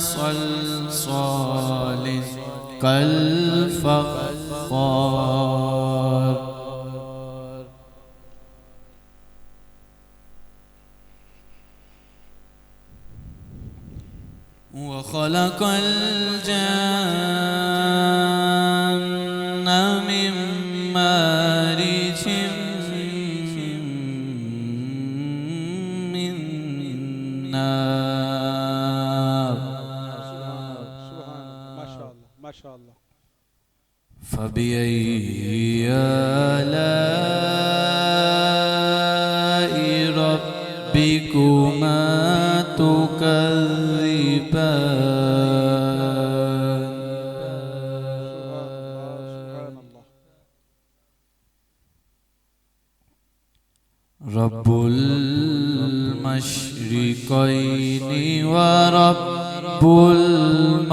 صلصال كالفخار وخلق الجن من مارج من نار ما شاء الله فبأي آلاء ربكما تكذبان سبحان الله رب المشرقين ورب المغربين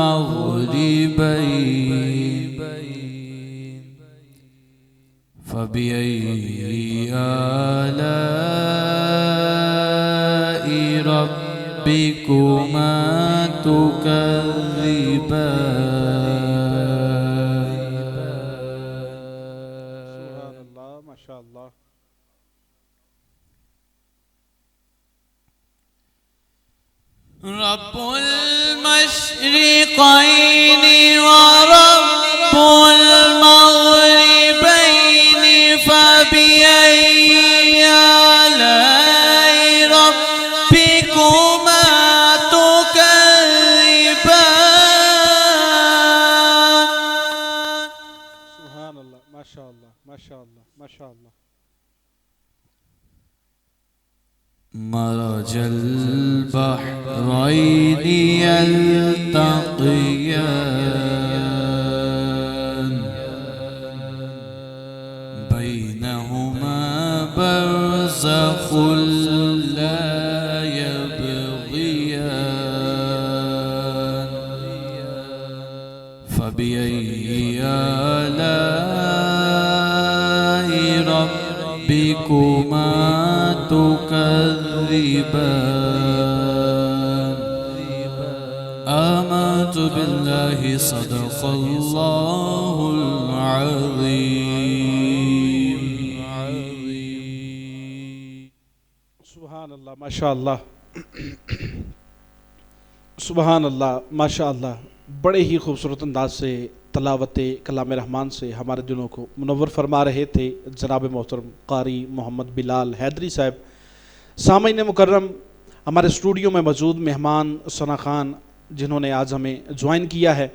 فبأي آلاء ربكما تكذبان سبحان الله ما شاء الله رب المشرقين ورب المغربين فبأي آلاء ربكما تكذبان سبحان الله ما شاء الله ما شاء الله ما شاء الله مرج البحرين يلتقيان بينهما برزخ لا يبغيان فبأي آلاء ربكما تكذبان آمنت بالله صدق الله العظيم سبحان اللہ ماشاء اللہ سبحان اللہ ماشاء اللہ بڑے ہی خوبصورت انداز سے تلاوت کلام رحمان سے ہمارے دلوں کو منور فرما رہے تھے جناب محترم قاری محمد بلال حیدری صاحب۔ سامعین مکرم، ہمارے اسٹوڈیو میں موجود مہمان ثنا خان جنہوں نے آج ہمیں جوائن کیا ہے،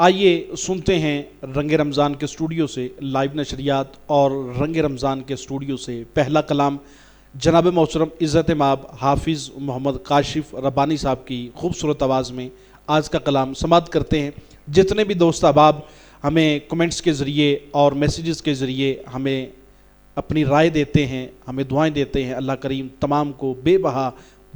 آئیے سنتے ہیں رنگ رمضان کے اسٹوڈیو سے لائیو نشریات اور رنگ رمضان کے اسٹوڈیو سے پہلا کلام جناب محترم عزت مآب حافظ محمد کاشف ربانی صاحب کی خوبصورت آواز میں آج کا کلام سماعت کرتے ہیں۔ جتنے بھی دوست احباب ہمیں کمنٹس کے ذریعے اور میسیجز کے ذریعے ہمیں اپنی رائے دیتے ہیں، ہمیں دعائیں دیتے ہیں، اللہ کریم تمام کو بے بہا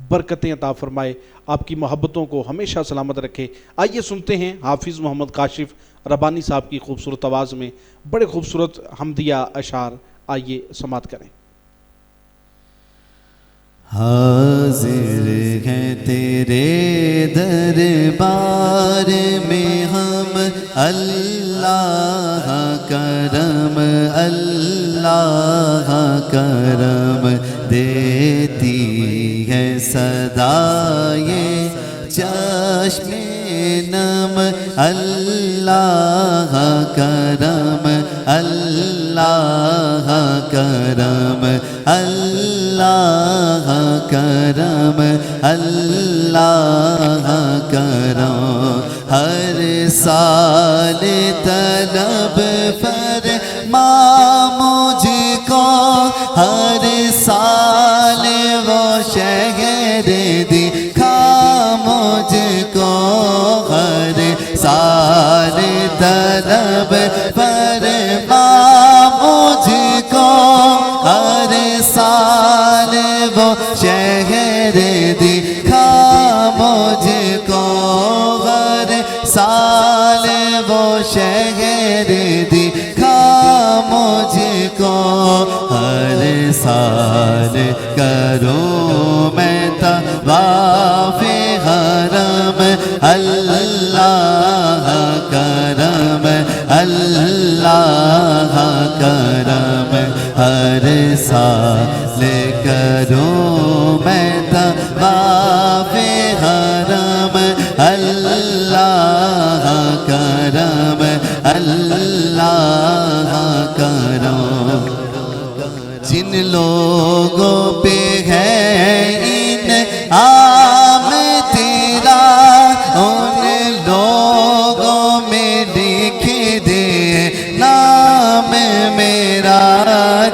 برکتیں عطا فرمائے، آپ کی محبتوں کو ہمیشہ سلامت رکھے۔ آئیے سنتے ہیں حافظ محمد کاشف ربانی صاحب کی خوبصورت آواز میں بڑے خوبصورت حمدیہ اشعار، آئیے سماعت کریں۔ حاضر ہیں تیرے دربار میں ہم، اللہ کرم اللہ کرم دیتی ہے صدائے چشم نم، اللہ کرم اللہ کرم اللہ کرم اللہ کرم، ہر سال طلب فرما مجھ کو، ہر سال وہ شہر دکھا مجھ کو، ہر سال طلب فرما مجھ کو، ہر سال وہ شہر دکھا مجھ کو، ہر سال وہ شہر دکھا مجھ کو، ہر سال کروں میں طواف حرم اللہ حرم اللہ کرم اللہ کرم جن لوگوں پہ ہے انعام تیرا ان لوگوں میں لکھ دے نام میرا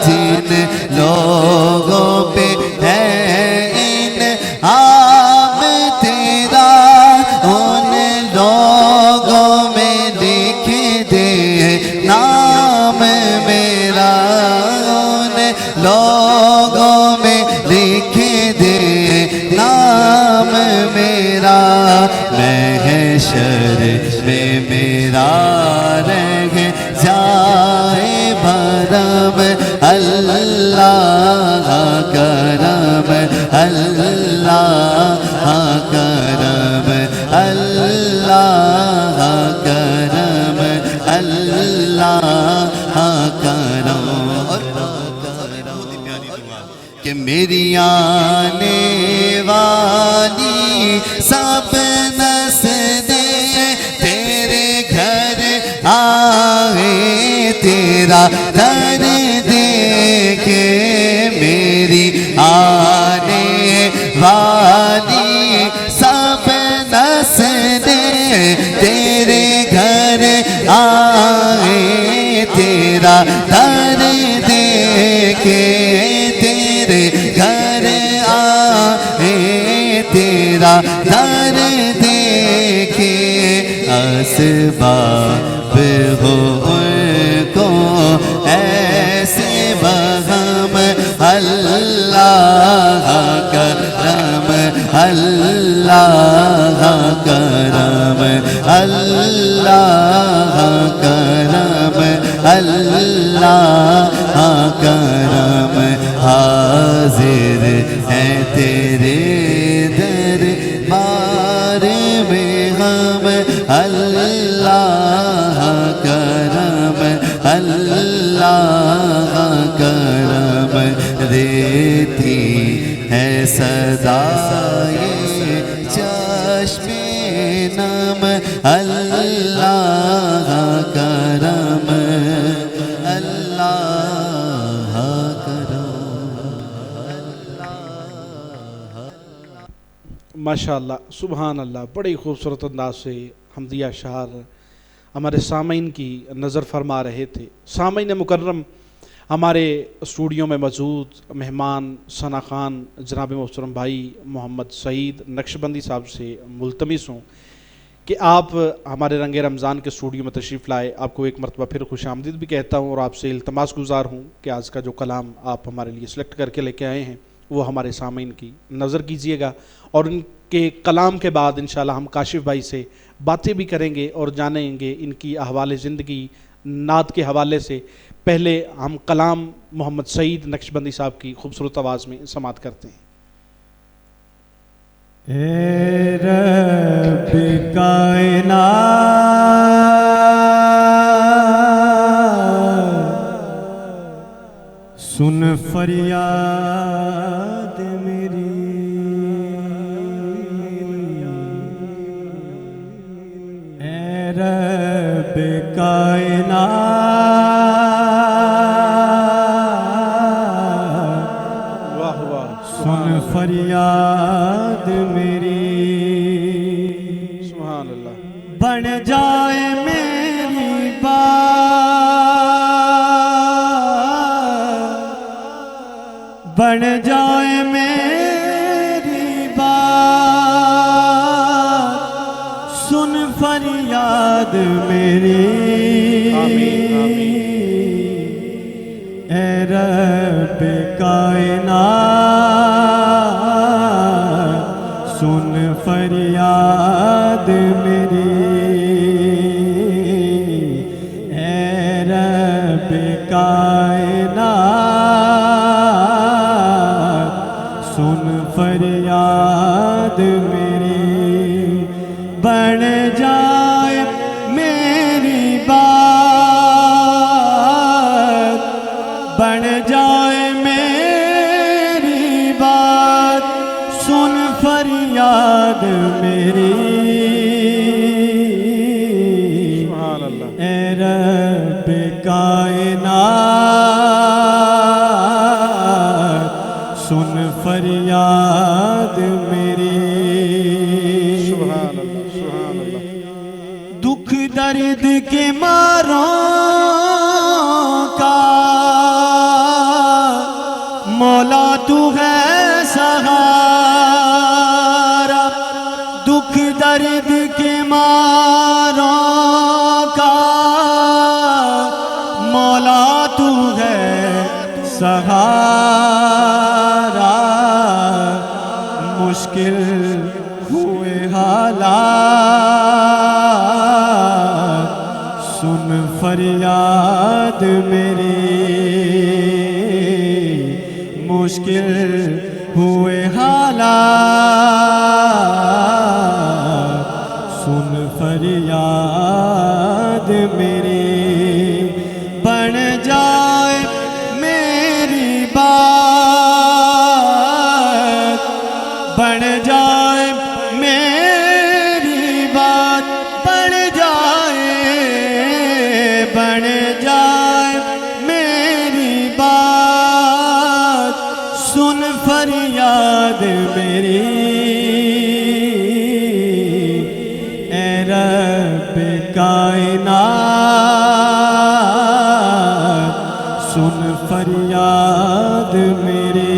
جن لوگوں پہ ہے انعام تیرا ان لوگوں میں لکھ دے نام میرا ان لوگوں میں لکھ دے نام میرا محشر میں میرا رہ جائے بھرم اللہ کرم اللہ کرم اللہ کرم اللہ کرم کہ میری آنے والی سب نسلیں تیرے گھر آئے تیرا در دیکھے میری آنے والی سب نسلیں تیرے گھر آئے تیرا در دیکھے تیرے گھر آئے تیرا در دیکھے اسباب ہو ان کو ایسے وہم اللہ کرم اللہ کرم اللہ کرم اللہ کرم حاضر ہے تیرے دربار میں ہم اللہ کرم اللہ کرم دیتی ہے صدائے چشم نم اللہ کرم اللہ کرم ماشاءاللہ سبحان اللہ، بڑی خوبصورت انداز سے حمدیہ اشعار ہمارے سامعین کی نظر فرما رہے تھے۔ سامعین مکرم، ہمارے اسٹوڈیو میں موجود مہمان ثنا خان جناب محترم بھائی محمد سعید نقشبندی صاحب سے ملتمس ہوں کہ آپ ہمارے رنگ رمضان کے اسٹوڈیو میں تشریف لائے۔ آپ کو ایک مرتبہ پھر خوش آمدید بھی کہتا ہوں اور آپ سے التماس گزار ہوں کہ آج کا جو کلام آپ ہمارے لیے سلیکٹ کر کے لے کے آئے ہیں وہ ہمارے سامعین کی نظر کیجئے گا، اور ان کے کلام کے بعد انشاءاللہ ہم کاشف بھائی سے باتیں بھی کریں گے اور جانیں گے ان کی احوال زندگی نعت کے حوالے سے۔ پہلے ہم کلام محمد سعید نقشبندی صاحب کی خوبصورت آواز میں سماعت کرتے ہیں۔ اے رب کائنات سن فریاد میری، اے رب کائنات واہ واہ، سن فریاد میری، سبحان اللہ، بن جائے میری بات، بن جائے میری بات، سن فریاد میری، اے رب کائنات سن فریاد میری، اے رب کائنات سن فریاد میری، بن جائے میری بات، بن جائے میری بات، سن فریاد فریاد میری سبحان اللہ اے رب کائنات سن فریاد میری سبحان اللہ سبحان اللہ دکھ درد کے ماروں کا مولا تو ہے سہارا دکھ درد کے ماروں کا مولا تو ہے سہارا مشکل ہوئے حالات سن فریاد میری مشکل ہوئے حالات سن فریاد میری بن جائے میری بات بن جائے میری بات بن جائے میری بات سن فریاد میری اے رب کائنات سن فریاد میری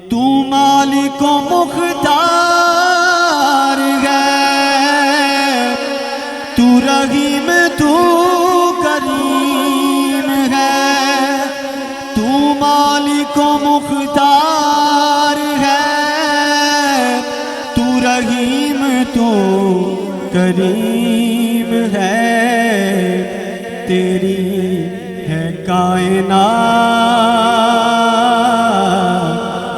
تو مالک و مختار ہے تو رحیم تو کریم ہے تو مالک و مختار ہے تو رحیم تو کریم ہے تیری ہے کائنات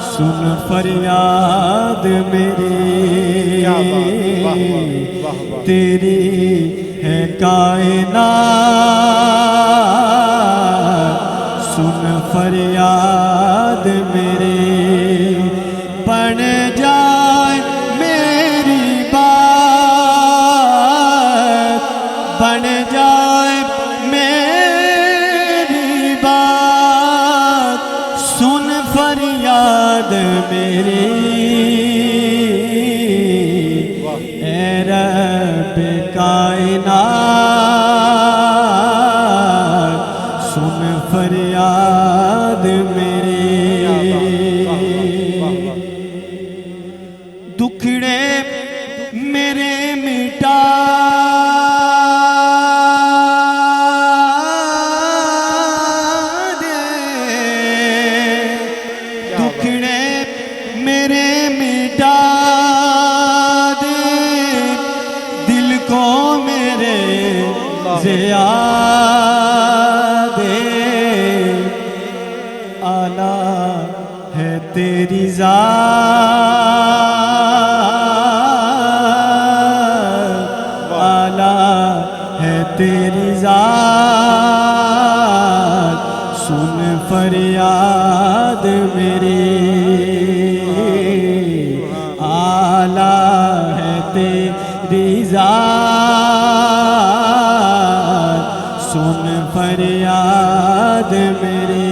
سن فریاد میری کیا بات واہ واہ واہ تیری ہے کائنات سن فریاد میری بن جائے میری بات بن جائے میری بات سن فریاد میری اے رب کائنات سن فریاد میری دکھڑے میرے مٹا دے دکھڑے میرے مٹا دے دل کو میرے ضیا دے اعلیٰ ہے تیری ذات اعلیٰ ہے تیری ذات سن فریاد میری اعلیٰ ہے تیری ذات سن فریاد میری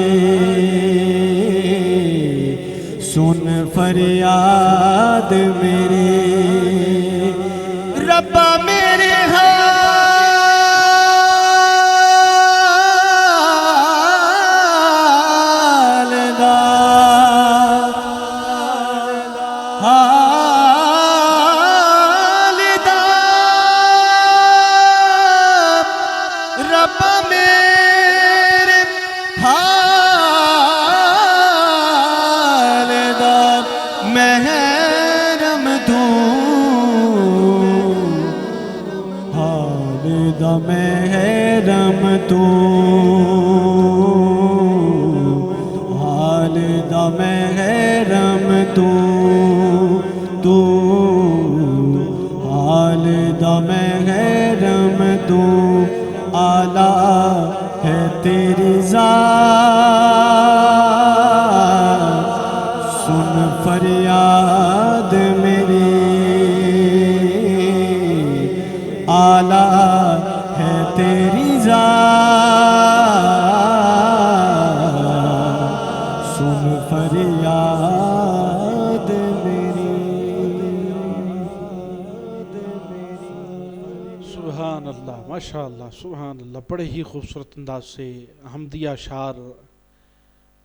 سن فریاد میری ربا میرے حال دا حال دا ربا میرے حال دا محرم تو حال دا محرم تو حال دا محرم تو حال دا محرم تو اعلیٰ ہے تیری ذات سن فریاد میری آلہ ہے تیری ذات، سن فریاد میری۔ سبحان اللہ، ماشاء اللہ، سبحان اللہ، بڑے ہی خوبصورت انداز سے حمدیہ اشعار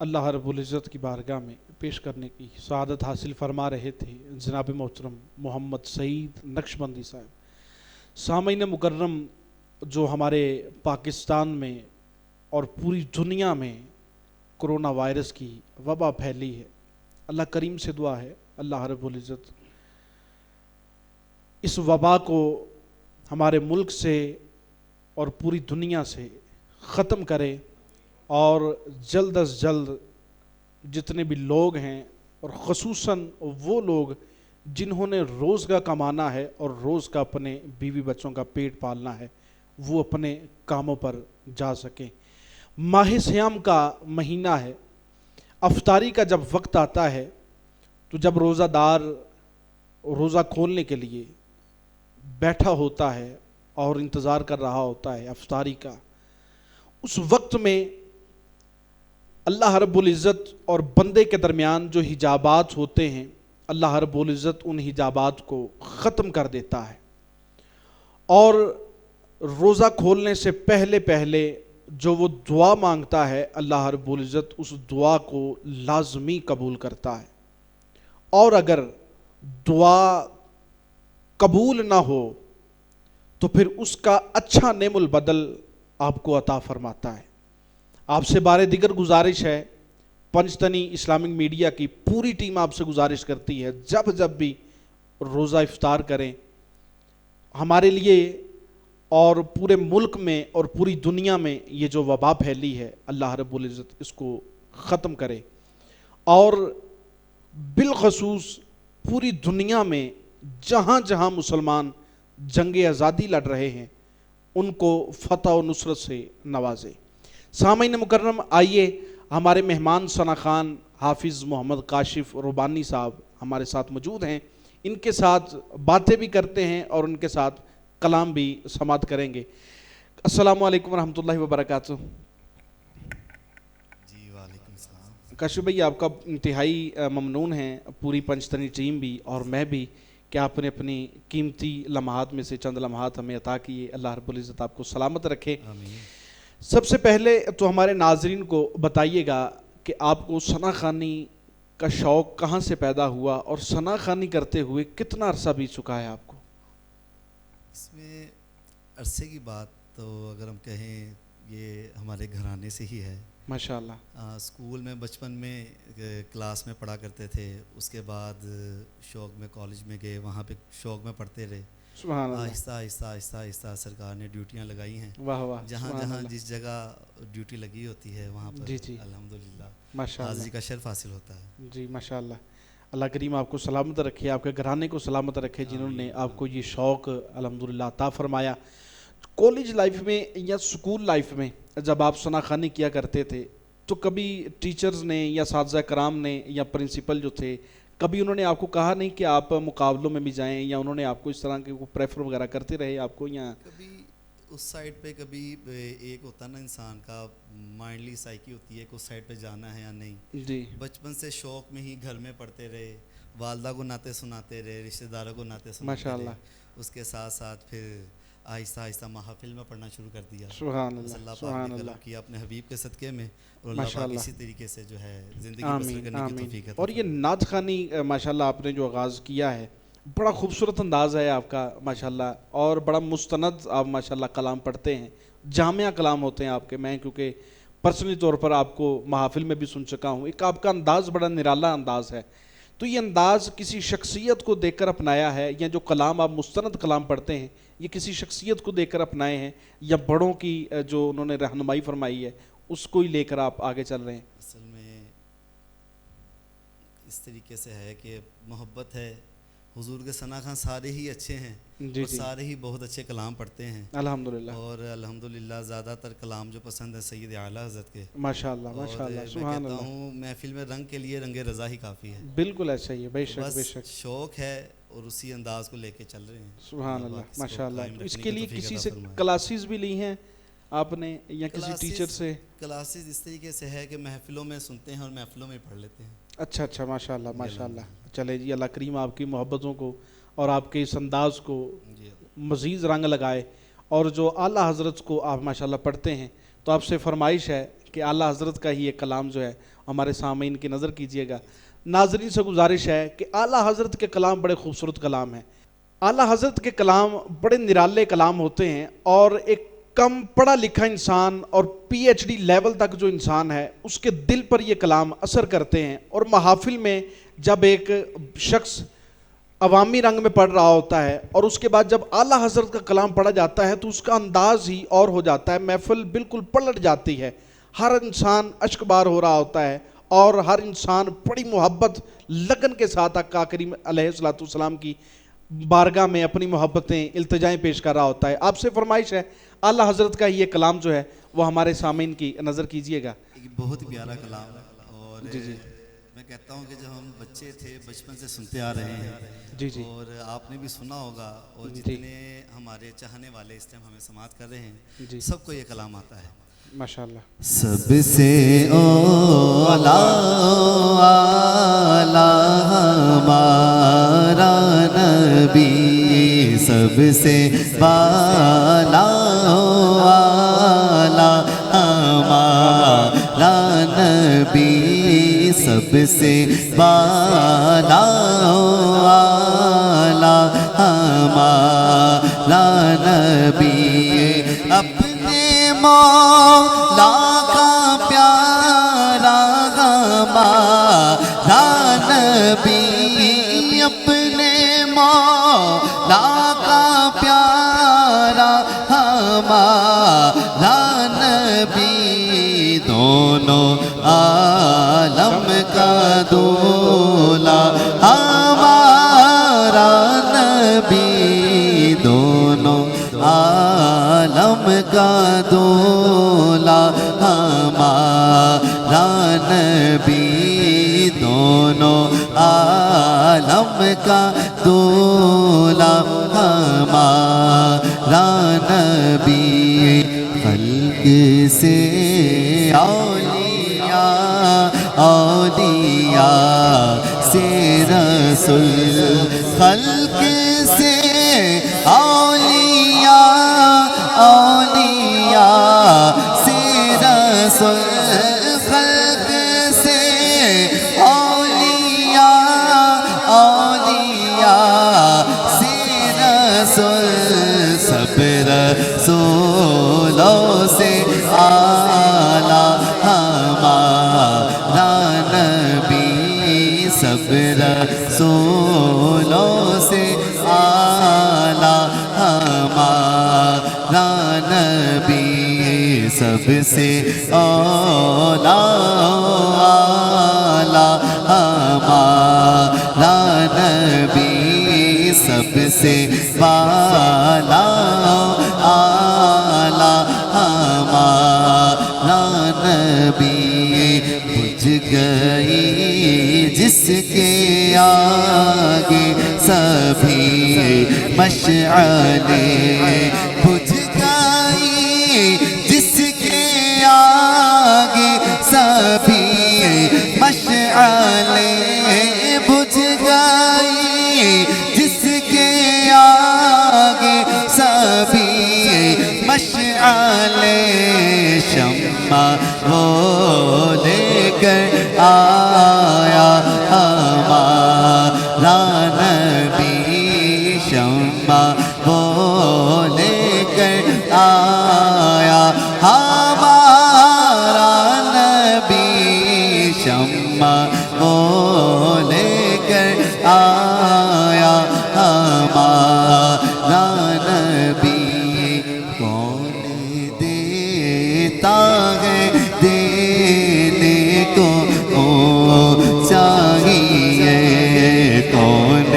اللہ رب العزت کی بارگاہ میں پیش کرنے کی سعادت حاصل فرما رہے تھے جناب محترم محمد سعید نقشبندی صاحب۔ سامعین مکرم، جو ہمارے پاکستان میں اور پوری دنیا میں کرونا وائرس کی وبا پھیلی ہے، اللہ کریم سے دعا ہے اللہ رب العزت اس وبا کو ہمارے ملک سے اور پوری دنیا سے ختم کرے، اور جلد از جلد جتنے بھی لوگ ہیں اور خصوصاً وہ لوگ جنہوں نے روز کا کمانا ہے اور روز کا اپنے بیوی بچوں کا پیٹ پالنا ہے، وہ اپنے کاموں پر جا سکیں۔ ماہ سیام کا مہینہ ہے، افطاری کا جب وقت آتا ہے تو جب روزہ دار روزہ کھولنے کے لیے بیٹھا ہوتا ہے اور انتظار کر رہا ہوتا ہے افطاری کا، اس وقت میں اللہ رب العزت اور بندے کے درمیان جو حجابات ہوتے ہیں، اللہ رب العزت ان حجابات کو ختم کر دیتا ہے، اور روزہ کھولنے سے پہلے پہلے جو وہ دعا مانگتا ہے اللہ رب العزت اس دعا کو لازمی قبول کرتا ہے، اور اگر دعا قبول نہ ہو تو پھر اس کا اچھا نعم البدل آپ کو عطا فرماتا ہے۔ آپ سے بارے دیگر گزارش ہے، پنجتنی اسلامک میڈیا کی پوری ٹیم آپ سے گزارش کرتی ہے جب جب بھی روزہ افطار کریں، ہمارے لیے اور پورے ملک میں اور پوری دنیا میں یہ جو وبا پھیلی ہے اللہ رب العزت اس کو ختم کرے، اور بالخصوص پوری دنیا میں جہاں جہاں مسلمان جنگ آزادی لڑ رہے ہیں ان کو فتح و نصرت سے نوازے۔ سامعین مکرم، آئیے ہمارے مہمان ثنا خان حافظ محمد کاشف ربانی صاحب ہمارے ساتھ موجود ہیں، ان کے ساتھ باتیں بھی کرتے ہیں اور ان کے ساتھ کلام بھی سماعت کریں گے۔ السلام علیکم ورحمۃ اللہ وبرکاتہ۔ جی وعلیکم السلام۔ کاشف بھائی، آپ کا انتہائی ممنون ہے، پوری پنجتنی ٹیم بھی اور میں بھی، کہ آپ نے اپنی قیمتی لمحات میں سے چند لمحات ہمیں عطا کیے۔ اللہ رب العزت آپ کو سلامت رکھے۔ آمین۔ سب سے پہلے تو ہمارے ناظرین کو بتائیے گا کہ آپ کو ثنا خوانی کا شوق کہاں سے پیدا ہوا اور ثنا خوانی کرتے ہوئے کتنا عرصہ بیت چکا ہے آپ کو؟ اس میں عرصے کی بات تو اگر ہم کہیں یہ ہمارے گھرانے سے ہی ہے۔ ماشاءاللہ۔ اسکول میں بچپن میں کلاس میں پڑھا کرتے تھے، اس کے بعد شوق میں کالج میں گئے، وہاں پہ شوق میں پڑھتے رہے۔ سبحان اللہ۔ آہستہ آہستہ آہستہ آہستہ سرکار نے ڈیوٹیاں لگائی ہیں، واہ واہ، جہاں سبحان جہاں اللہ۔ جس جگہ ڈیوٹی لگی ہوتی ہے وہاں پر جی جی، الحمدللہ ماشاءاللہ، حاضری کا شرف حاصل ہوتا ہے۔ جی ماشاءاللہ۔ اللہ کریم آپ کو سلامت رکھے، آپ کے گھرانے کو سلامت رکھے جنہوں نے آپ کو یہ شوق الحمدللہ عطا فرمایا۔ کالج لائف میں یا سکول لائف میں جب آپ ثنا خوانی کیا کرتے تھے تو کبھی ٹیچرز نے یا اساتذہ کرام نے یا پرنسپل جو تھے، کبھی انہوں نے آپ کو کہا نہیں کہ آپ مقابلوں میں بھی جائیں، یا انہوں نے آپ کو اس طرح کے پریفر وغیرہ کرتے رہے آپ کو؟ یا کبھی اس سائڈ پہ، کبھی ایک ہوتا نا انسان کا مائنڈلی سائیکی ہوتی ہے کہ اس سائڈ پہ جانا ہے یا نہیں۔ جی، بچپن سے شوق میں ہی گھر میں پڑھتے رہے، والدہ کو نعتیں سناتے رہے، رشتہ داروں کو نعتیں سناتے ماشاءاللہ۔ رہے، اس کے ساتھ ساتھ پھر آہستہ آہستہ محافل میں پڑھنا شروع کر دیا۔ سبحان بس اللہ، اللہ پاک سبحان نے کرم اللہ۔ کیا اپنے حبیب کے صدقے میں، اور اللہ پاک ماشاءاللہ۔ اسی طریقے سے جو ہے زندگی بسر آمین کرنے کی آمین۔ توفیق عطا اور یہ فرمائے۔ نعت خوانی ماشاءاللہ آپ نے جو آغاز کیا ہے، بڑا خوبصورت انداز ہے آپ کا ماشاءاللہ، اور بڑا مستند آپ ماشاءاللہ کلام پڑھتے ہیں، جامعہ کلام ہوتے ہیں آپ کے۔ میں کیونکہ پرسنلی طور پر آپ کو محافل میں بھی سن چکا ہوں، ایک آپ کا انداز بڑا نرالا انداز ہے۔ تو یہ انداز کسی شخصیت کو دیکھ کر اپنایا ہے، یا جو کلام آپ مستند کلام پڑھتے ہیں یہ کسی شخصیت کو دیکھ کر اپنائے ہیں، یا بڑوں کی جو انہوں نے رہنمائی فرمائی ہے اس کو ہی لے کر آپ آگے چل رہے ہیں؟ اصل میں اس طریقے سے ہے کہ محبت ہے حضور کے ثنا خان سارے ہی اچھے ہیں جی اور جی سارے ہی بہت اچھے کلام پڑھتے ہیں، الحمدللہ، اور الحمدللہ زیادہ تر کلام جو پسند ہے سید اعلیٰ حضرت کے. ماشاء اللہ اور ماشاء اللہ، میں سبحان کہتا اللہ، ہوں محفل میں رنگ کے لیے رنگ رضا ہی کافی ہے. بالکل ایسا ہی ہے، بے شک بے بس شک، شوق ہے اور اسی انداز کو لے کے چل رہے ہیں. سبحان اللہ اللہ پاک اس کو ماشاء اللہ. قائم اس رکھنے کے کی لیے توفیق کسی عطا سے فرمائے. کلاسز بھی لی ہیں آپ نے یا کسی ٹیچر سے؟ کلاسز اس طریقے سے ہے کہ محفلوں میں سنتے ہیں اور محفلوں میں پڑھ لیتے ہیں. اچھا اچھا، ماشاء اللہ ماشاء اللہ. چلے جی، اللہ کریم آپ کی محبتوں کو اور آپ کے اس انداز کو جی مزید رنگ لگائے. اور جو اعلیٰ حضرت کو آپ ماشاءاللہ پڑھتے ہیں تو آپ سے فرمائش ہے کہ اعلیٰ حضرت کا ہی ایک کلام جو ہے ہمارے سامعین کی نظر کیجئے گا. ناظرین سے گزارش ہے کہ اعلیٰ حضرت کے کلام بڑے خوبصورت کلام ہیں. اعلیٰ حضرت کے کلام بڑے نرالے کلام ہوتے ہیں، اور ایک کم پڑھا لکھا انسان اور پی ایچ ڈی لیول تک جو انسان ہے اس کے دل پر یہ کلام اثر کرتے ہیں. اور محافل میں جب ایک شخص عوامی رنگ میں پڑھ رہا ہوتا ہے اور اس کے بعد جب اعلیٰ حضرت کا کلام پڑھا جاتا ہے تو اس کا انداز ہی اور ہو جاتا ہے، محفل بالکل پلٹ جاتی ہے. ہر انسان اشک بار ہو رہا ہوتا ہے اور ہر انسان بڑی محبت لگن کے ساتھ آقا کریم علیہ الصلوۃ والسلام کی بارگاہ میں اپنی محبتیں التجائیں پیش کر رہا ہوتا ہے. آپ سے فرمائش ہے اعلیٰ حضرت کا یہ کلام جو ہے وہ ہمارے سامعین کی نظر کیجئے گا. ایک بہت ہی پیارا کلام ہے. اور جی جی میں کہتا ہوں کہ جب ہم بچے تھے بچپن سے سنتے آ رہے ہیں، جی جی اور آپ نے بھی سنا ہوگا، اور جی. جتنے ہمارے چاہنے والے اس ٹائم ہمیں سماعت کر رہے ہیں جی سب کو یہ کلام آتا ہے. ماشاء اللہ. سب سے اولا ہمارا نبی، سب سے بالا ہمارا نبی، سب سے بالا ہمارا نبی، اپنے مولا کا پیارا ہمارا نبی، اپنے مولا کا پیارا ہمارا نبی، دونوں عالم کا دولا ہمارا نبی، دونوں عالم کا دولا ہمارا نبی، دونوں عالم کا دولا ہمارا نبی. خلق سے اولیاء، اولیاء سے رسول، خلق سے اولیاء، اولیاء سے رسول، خلق سے اولیاء، اولیاء سے رسول، سب رسولوں سے اعلیٰ ہمارا نبی، سب رسولوں سے اعلیٰ ہمارا نبی، سب سے اعلیٰ ہمارا نبی، سب سے بالا اعلیٰ ہمارا نبی. بجھ گئی جس کے آگے سبھی مشعلیں، بجھ گئی جس کے آگے سبھی مشعلیں، بجھ گئی جس کے آگے سبھی مشعلیں، شمع وہ لے کر آیا ہمارا نبی، شمع وہ لے کر آیا ہمارا نبی، شمع وہ لے کر آیا ہمارا نبی. کون دیتا ہے دینے کو چاہیے، کون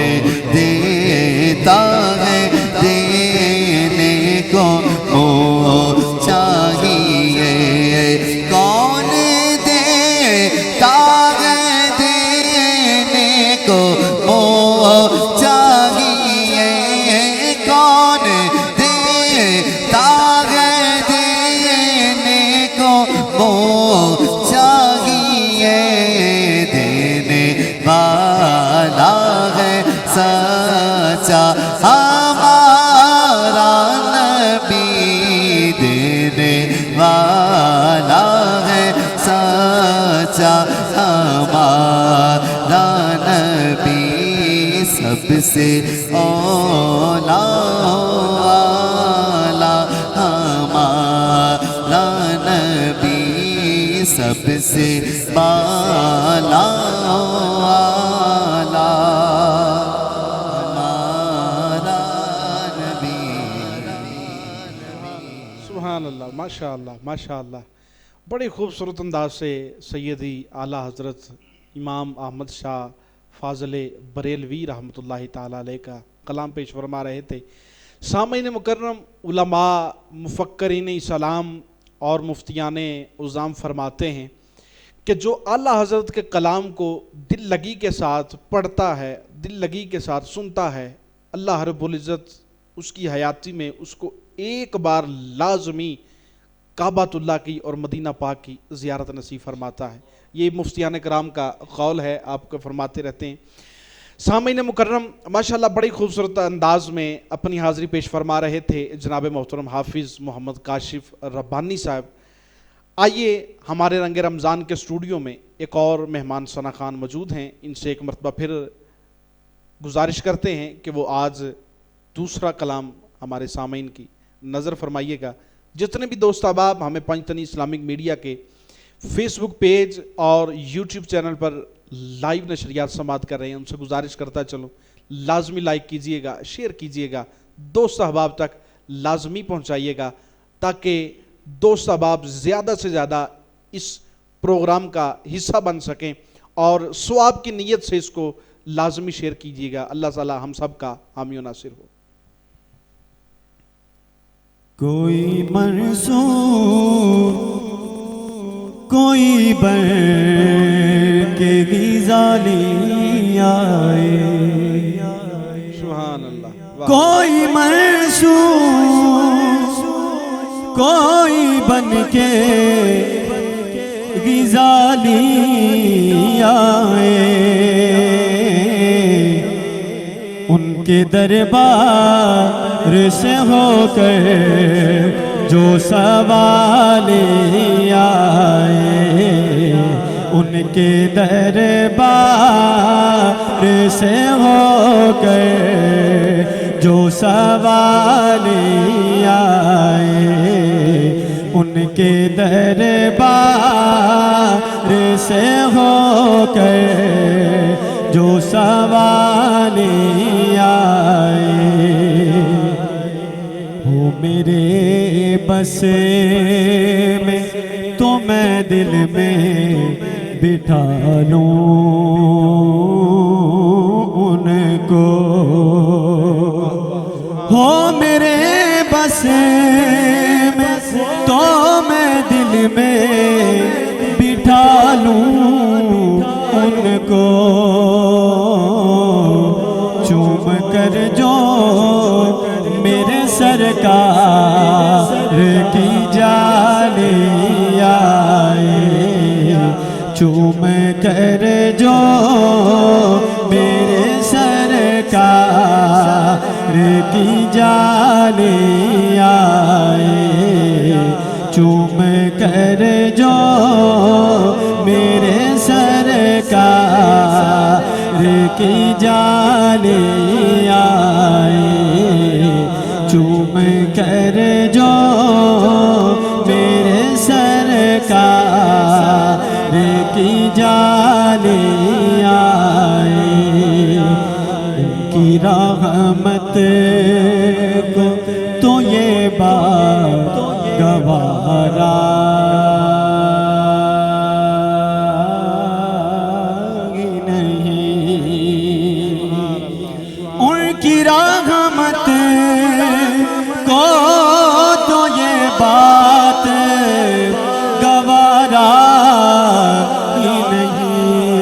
سچا ہمارا نبی دینے والا ہے سچا ہمارا نبی سب سے اولا والا ہمارا نبی سب سے بالا والا ہمارا نبی. سبحان اللہ، ماشاء اللہ ماشاء اللہ. بڑے خوبصورت انداز سے سیدی اعلیٰ حضرت امام احمد شاہ فاضل بریلوی رحمۃ اللہ تعالیٰ علیہ کا کلام پیش فرما رہے تھے. سامعین مکرم، علماء، مفکرین اسلام اور مفتیان عظام فرماتے ہیں کہ جو اعلیٰ حضرت کے کلام کو دل لگی کے ساتھ پڑھتا ہے، دل لگی کے ساتھ سنتا ہے، اللہ رب العزت اس کی حیاتی میں اس کو ایک بار لازمی کعبۃ اللہ کی اور مدینہ پاک کی زیارت نصیب فرماتا ہے. یہ مفتیان کرام کا قول ہے، آپ کو فرماتے رہتے ہیں. سامعین مکرم، ماشاءاللہ بڑی خوبصورت انداز میں اپنی حاضری پیش فرما رہے تھے جناب محترم حافظ محمد کاشف ربانی صاحب. آئیے ہمارے رنگ رمضان کے اسٹوڈیو میں ایک اور مہمان ثنا خان موجود ہیں. ان سے ایک مرتبہ پھر گزارش کرتے ہیں کہ وہ آج دوسرا کلام ہمارے سامعین کی نظر فرمائیے گا. جتنے بھی دوست احباب ہمیں پنجتنی اسلامک میڈیا کے فیس بک پیج اور یوٹیوب چینل پر لائیو نشریات سماعت کر رہے ہیں، ان سے گزارش کرتا چلوں لازمی لائک کیجئے گا، شیئر کیجئے گا، دوست احباب تک لازمی پہنچائیے گا تاکہ دوست احباب زیادہ سے زیادہ اس پروگرام کا حصہ بن سکیں اور ثواب کی نیت سے اس کو لازمی شیئر کیجئے گا. اللہ تعالی ہم سب کا حامی و ناصر ہو. کوئی منصور کوئی بر کے غزالی آئے، سبحان اللہ. کوئی منصور کوئی بن کے غزالی آئے، ان کے دربار سے ہو کر جو سوالی آئے، ان کے دربار سے ہو کر جو سوالی آئے، ان کے دربار سے ہو کر جو سوالی آئے، ہو میرے بس میں تو میں دل میں بٹھا لوں ان کو، ہو میرے بس میں تو میں دل میں بٹھا لوں ان کو، چوم کر جو میرے سرکار کی جالی آئے، چوم کر جو میرے سرکار کی جالی آئے، چوم کر جو میرے سرکار کی جالی آئے، چوم کر جو میرے سرکار کی جالی آئے، ان کی رحمت کو تو یہ بات گوارا رحمت کو تو یہ بات گوارا ہی نہیں،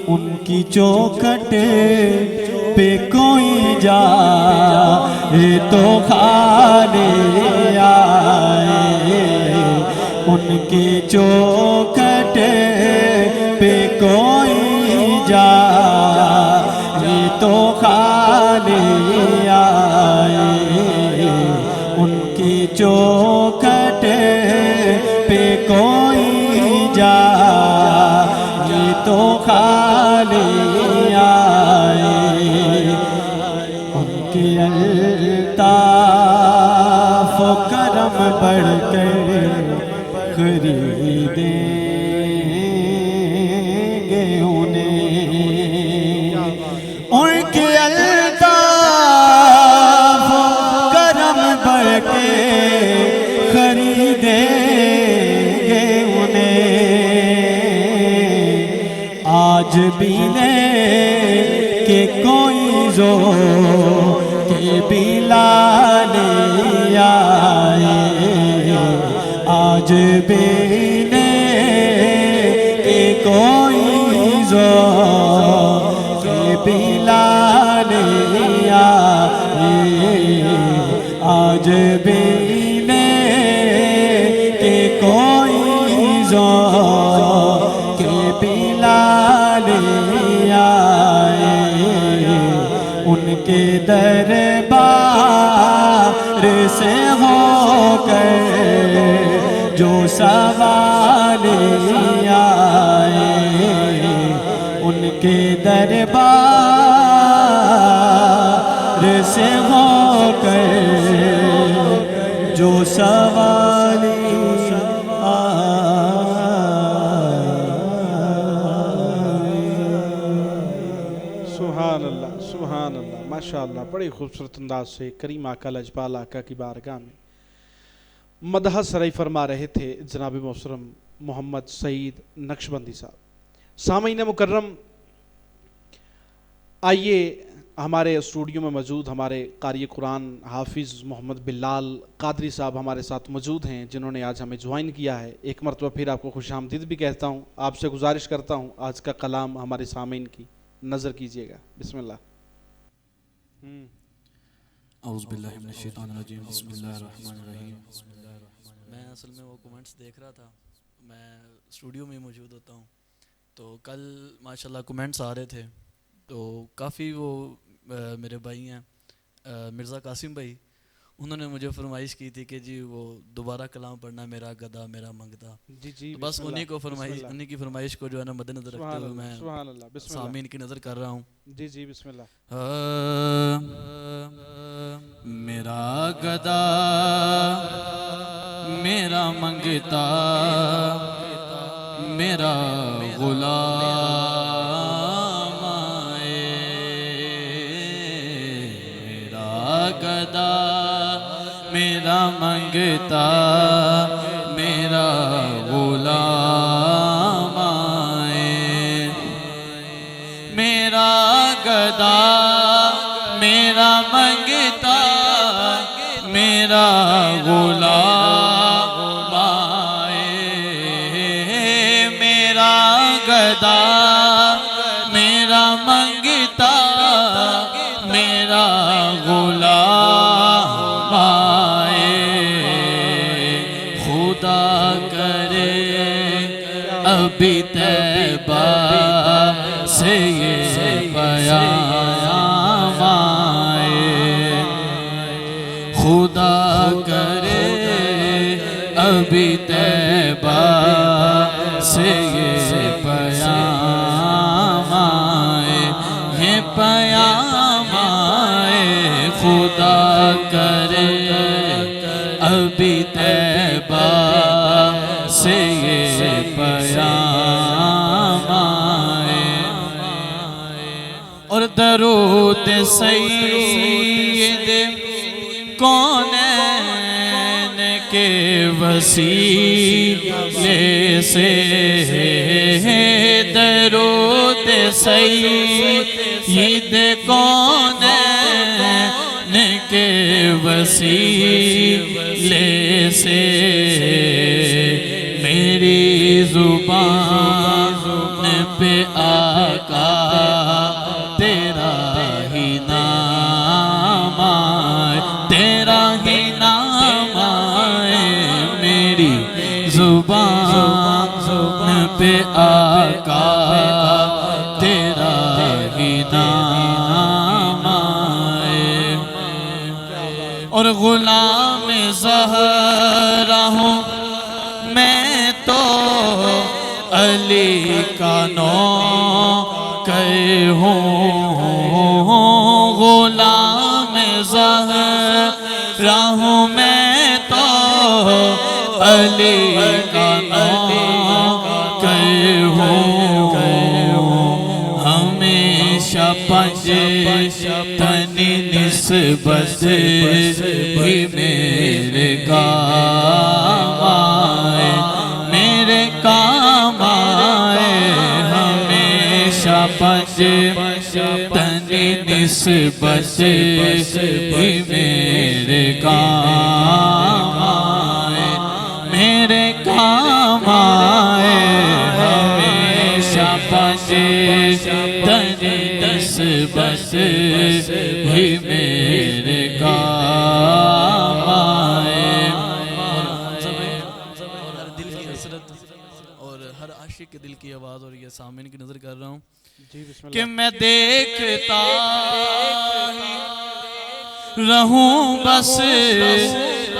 ان کی چوکھٹ پہ کوئی جائے تو خالی آئے، ان کی چوکھٹ پہ کوئی جائے تو خالی آئے ان کی چوکھٹ پہ کوئی جائے تو خالی آئے ان کی الطاف و کرم بڑھ کر خریدیں گے انہیں ان کی الطاف و کرم بڑھ کے خریدیں گے انہیں آج بھی لے کہ کوئی ذوق بھی لانے آئے آج بھی لے کہ کوئی ذوق بھی لانے آئے آج بھی لے کہ کوئی ذوق بھی لانے آئے ان کے دربار سے ہو کر جو سوال آئے ان کے دربار سے ہو کر جو سوال سبحان اللہ سبحان اللہ ماشاء اللہ بڑی خوبصورت انداز سے کریم آقا لجپال آقا کی بارگاہ میں مدح سرائی فرما رہے تھے جناب محترم محمد سعید نقشبندی صاحب. سامعین مکرم، آئیے ہمارے اسٹوڈیو میں موجود ہمارے قاری قرآن حافظ محمد بلال قادری صاحب ہمارے ساتھ موجود ہیں، جنہوں نے آج ہمیں جوائن کیا ہے. ایک مرتبہ پھر آپ کو خوش آمدید بھی کہتا ہوں. آپ سے گزارش کرتا ہوں آج کا کلام ہمارے سامعین کی نظر کیجیے گا. بسم اللہ. اعوذ باللہ من الشیطان الرجیم بسم اللہ الرحمن الرحیم. میں اصل میں وہ کومنٹس دیکھ رہا تھا، میں اسٹوڈیو میں موجود ہوتا ہوں، تو کل ماشاءاللہ کومنٹس آ رہے تھے، تو کافی وہ میرے بھائی ہیں مرزا قاسم بھائی، انہوں نے مجھے فرمائش کی تھی کہ جی وہ دوبارہ کلام پڑھنا میرا گدا میرا منگتا. جی بس انہی کو انہی کی فرمائش کو جو ہے نا مد نظر رکھتے ہوئے میں سامعین کی نظر کر رہا ہوں. جی بسم اللہ. میرا گدا میرا منگتا میرا غلام آئے، میرا گدا میرا منگتا میرا غلام آئے، میرا گدا میرا منگتا میرا غلام آئے، میرا گدا میرا منگتا میرا غلام آئے. خدا کرے ابھی طیبہ سے یہ پیام آئے، خدا کرے ابھی طیبہ سے یہ پیام آئے، یہ پیام آئے. خدا کرے ابھی طیبہ سے یہ پیام آئے. اور درود سید کونین کے وسیلے سے، درود سید کونین کے وسیلے سے، میری زبان پہ آقا تیرا ہی نام آئے، تیرا ہی نام آئے. میری زبان پہ آقا تیرا ہی نام اور غلام زہرا ہوں میں تو علی کا نوکر ہوں، غلام زہرا ہوں میں تو علی کا نوکر ہوں، ہمیشہ پنجتنی نسبت ہی میرے کام آئے، میرے کام آئے، ہمیشہ پنجتنی نسبت ہی میرے کام آئے، میرے کام آئے، ہمیشہ پنجتنی نسبت ہی میرے کام آئے۔ اور ہر دل کی حسرت اور ہر عاشق کے دل کی آواز اور یہ سامعین کی نظر کر رہا ہوں کہ میں دیکھتا رہوں بس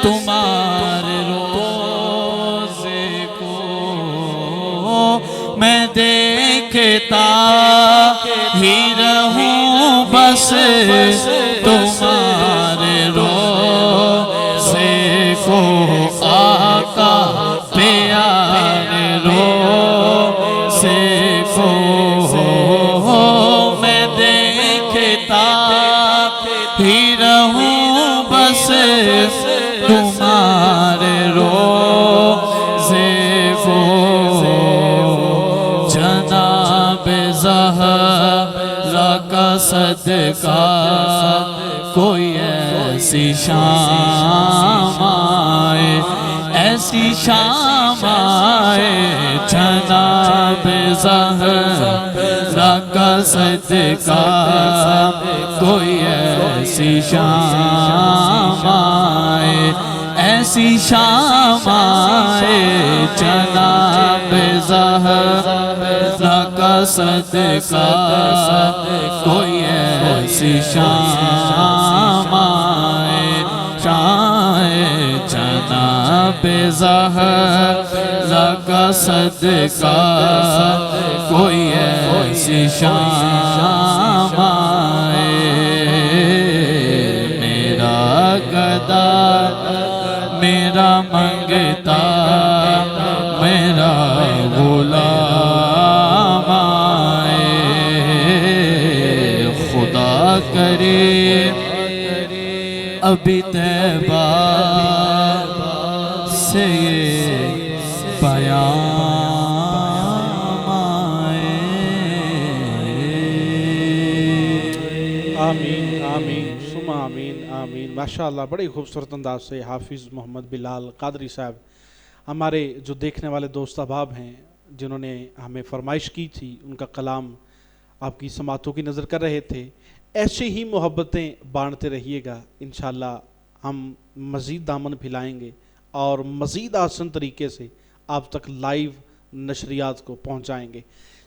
تمہارے روزے کو، میں دیکھتا ہی رہوں بس تمہارے روزے کو، آقا پیارے روزے کو، میں دیکھتا ہی رہوں بس تمہارے روزے کو، جناب زہرا کا صدقہ کوئی ایسی شام آئے، ایسی شام آئے، جناب زہرا کا صدقہ کوئی ایسی شام آئے، ایسی شام آئے، جناب زہرا کا صدقہ کوئی ایسی شام آئے، جناب زہرا کا صدقہ کوئی ایسی شام آئے، میرا گدا میرا منگتا میرا غلام آئے، خدا کرے ابھی طیبہ سے یہ پیام آئے۔ آمین آمین ثم آمین آمین۔ ماشاءاللہ بڑی خوبصورت انداز سے حافظ محمد بلال قادری صاحب ہمارے جو دیکھنے والے دوست احباب ہیں جنہوں نے ہمیں فرمائش کی تھی، ان کا کلام آپ کی سماعتوں کی نظر کر رہے تھے۔ ایسے ہی محبتیں بانٹتے رہیے گا، انشاءاللہ ہم مزید دامن پھیلائیں گے اور مزید آسان طریقے سے آپ تک لائیو نشریات کو پہنچائیں گے۔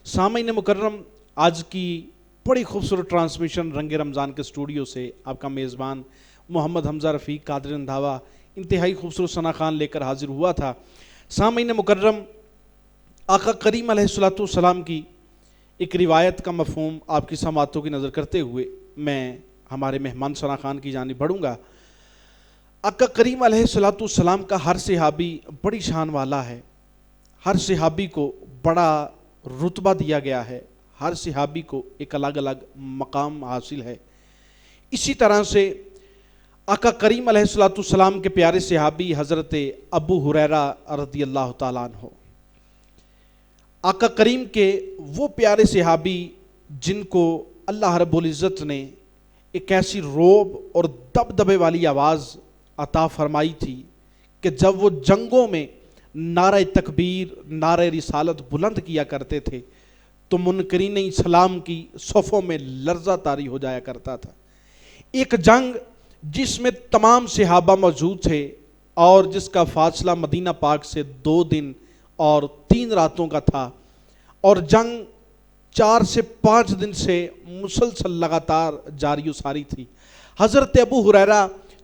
سامعین مکرم، آج کی بڑی خوبصورت ٹرانسمیشن رنگ رمضان کے اسٹوڈیو سے آپ کا میزبان محمد حمزہ رفیق قادری رندھاوا انتہائی خوبصورت ثنا خوان لے کر حاضر ہوا تھا۔ سامعین مکرم، آقا کریم علیہ السلام کی ایک روایت کا مفہوم آپ کی سماعتوں کی نظر کرتے ہوئے میں ہمارے مہمان ثنا خوان کی جانب بڑھوں گا۔ آقا کریم علیہ السلام کا ہر صحابی بڑی شان والا ہے، ہر صحابی کو بڑا رتبہ دیا گیا ہے، ہر صحابی کو ایک الگ الگ مقام حاصل ہے۔ اسی طرح سے آقا کریم علیہ السلام کے پیارے صحابی حضرت ابو ہریرہ رضی اللہ تعالیٰ عنہ، آقا کریم کے وہ پیارے صحابی جن کو اللہ رب العزت نے ایک ایسی روب اور دبدبے والی آواز عطا فرمائی تھی کہ جب وہ جنگوں میں نعرہ تکبیر، نعرہ رسالت بلند کیا کرتے تھے تو منکرین اسلام کی صفوں میں لرزہ طاری ہو جایا کرتا تھا۔ ایک جنگ جس میں تمام صحابہ موجود تھے اور جس کا فاصلہ مدینہ پاک سے 2 دن اور 3 راتوں کا تھا، اور جنگ 4 سے 5 دن سے مسلسل لگاتار جاری و ساری تھی۔ حضرت ابو ہریرہ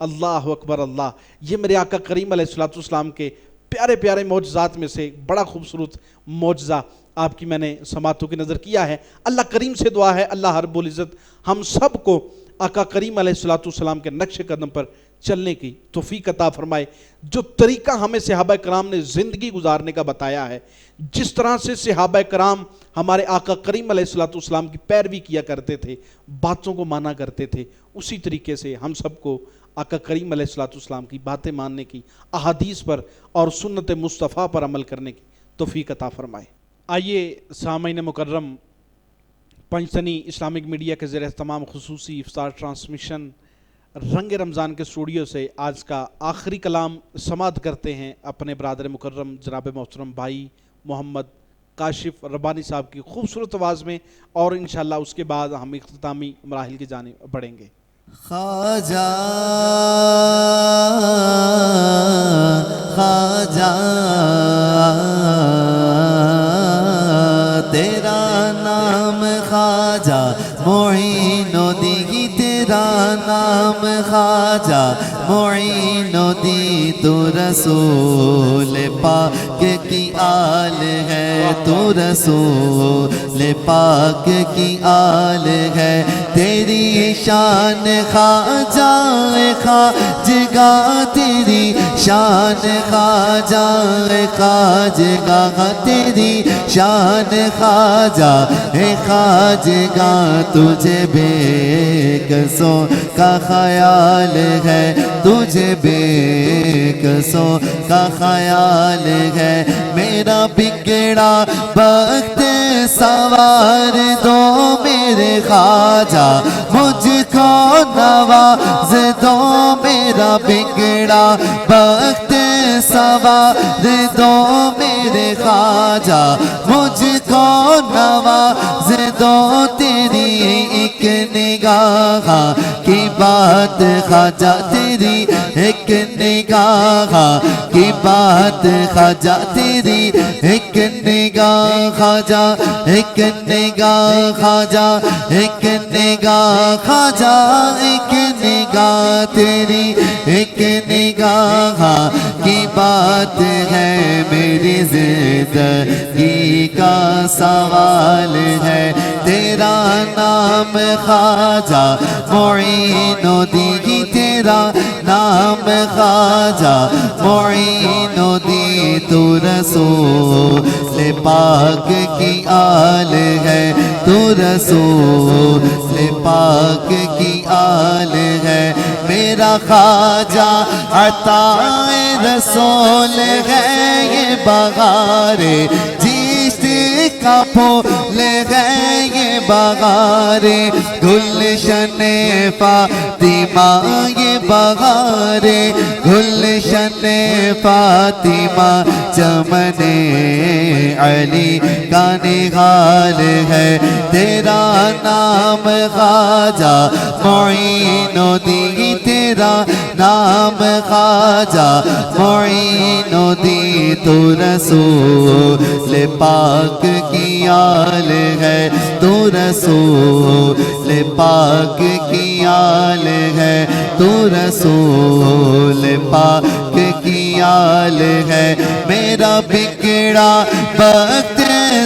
اللہ اکبر اللہ. یہ میرے آقا کریم علیہ الصلوۃ والسلام کے پیارے پیارے معجزات میں سے بڑا خوبصورت معجزہ آپ کی میں نے سماعتوں کی نظر کیا ہے. اللہ کریم سے دعا ہے اللہ رب العزت ہم سب کو آقا کریم علیہ الصلوۃ والسلام کے نقش قدم پر چلنے کی توفیق عطا فرمائے. جو طریقہ ہمیں صحابہ کرام نے زندگی گزارنے کا بتایا ہے، جس طرح سے صحابہ کرام ہمارے آقا کریم علیہ الصلوۃ والسلام کی پیروی کیا کرتے تھے، باتوں کو مانا کرتے تھے، اسی طریقے سے ہم سب کو آقا کریم علیہ الصلوۃ والسلام کی باتیں ماننے کی، احادیث پر اور سنت مصطفیٰ پر عمل کرنے کی توفیق عطا فرمائے. آئیے سامعین مکرم، پنجتنی اسلامک میڈیا کے زیر اہتمام خصوصی افطار ٹرانسمیشن رنگ رمضان کے اسٹوڈیو سے آج کا آخری کلام سماعت کرتے ہیں اپنے برادر مکرم جناب محترم بھائی محمد کاشف ربانی صاحب کی خوبصورت آواز میں، اور انشاءاللہ اس کے بعد ہم اختتامی مراحل کی جانب بڑھیں گے. خواجہ خواجہ تیرا نام خواجہ معین الدین، تیرا نام خواجہ معین الدین، تو رسول پاک کی آل ہے، تو رسول پاک کی آل ہے. تیری شان خواجہ خواجگا، تیری شان خواجہ خواجگا، تیری شان خواجہ خواجگا، تجھے بے کسوں کا خیال ہے، تجھے بے کسوں کا خیال ہے. میرا بگڑا وقت سوار دو میرے خواجہ، مجھ کو نواز دو میرا بگڑا وقت سوار دو میرے خواجہ، مجھ کو نواز دو. تیری ایک نگاہ کی بات خواجہ، تیری ایک نگاہ کی بات خواجہ، تیری ایک نگاہ خواجہ، ایک نگاہ خواجہ، ایک نگاہ خواجہ، ایک نگاہ تیری ایک نگاہ کی بات ہے. میری زندگی کا سوال ہے، تیرا نام خواجہ معین الدین، تیرا نام خواجہ معین الدین، تو رسول پاک کی آل ہے، تو رسول پاک کی آل ہے. میرا خواجہ عطا رسول ہے، یہ بہار جیشت کا پھول ہے، یہ بہار گلشن فاطمہ، یہ بہار گلشن فاطمہ، چمن علی کا نگال ہے. تیرا نام خواجہ معین الدین، تیرا نام خواجہ معین الدین، تو رسول پاک کی آل ہے، تو رسول پاک کی آل ہے، تو رسول پاک کی آل ہے. میرا بگڑا وقت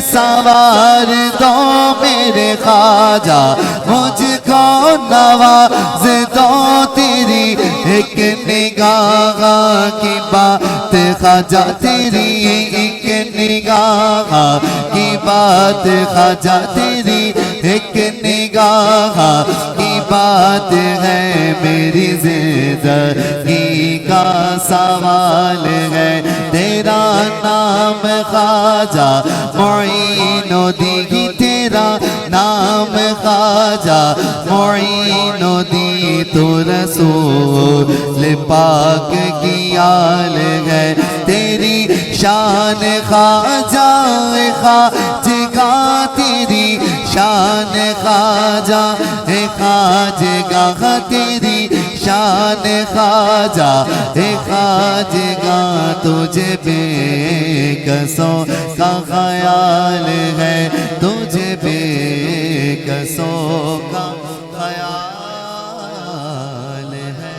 سوار دو میرے خواجہ، مجھ کو نواز دو. تیری ایک نگاہ کی بات خواجہ، تیری ایک نگاہ کی بات خواجہ، تیری ایک نگاہ کی بات ہے. میری زندگی کا سوال ہے، تیرا نام خواجہ معین الدین، تیرا نام خواجہ معین الدین، تو رسول پاک کی آل ہے. تیری شان خواجہ خواجگا، تیری شان خواجہ خواجگا، تیری شان خواجہ خواجگا، تجھے بے کسوں کا خیال ہے، تجھے بے کسوں کا خیال ہے.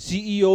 CEO